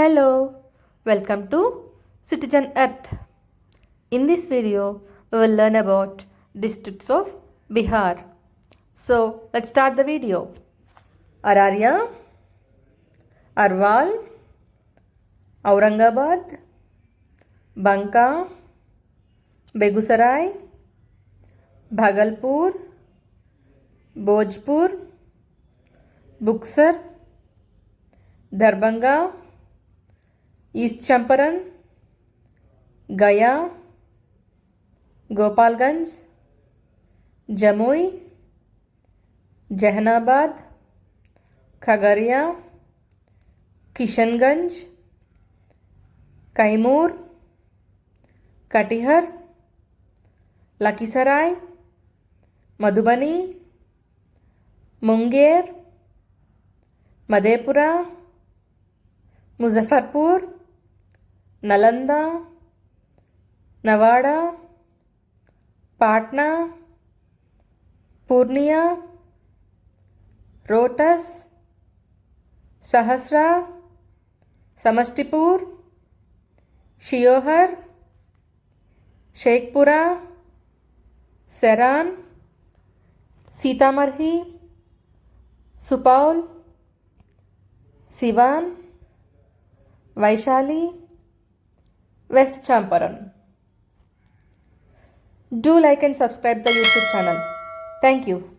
Hello, welcome to Citizen Earth. In this video, we will learn about districts of Bihar. So, let's start the video. Araria, Arwal, Aurangabad, Banka, Begusarai, Bhagalpur, Bhojpur, Buxar, Darbhanga, East Champaran, Gaya, Gopalganj, Jamui, Jahanabad, Khagaria, Kishanganj, Kaimur, Katihar, Lakhisarai, Madhubani, Munger, Madhepura, Muzaffarpur, Nalanda, Nawada, Patna, Purnia, Rohtas, Sahasra, Samastipur, Shiohar, Sheikhpura, Saran, Sitamarhi, Supaul, Siwan, Vaishali, West Champaran. Do like and subscribe the YouTube channel. Thank you.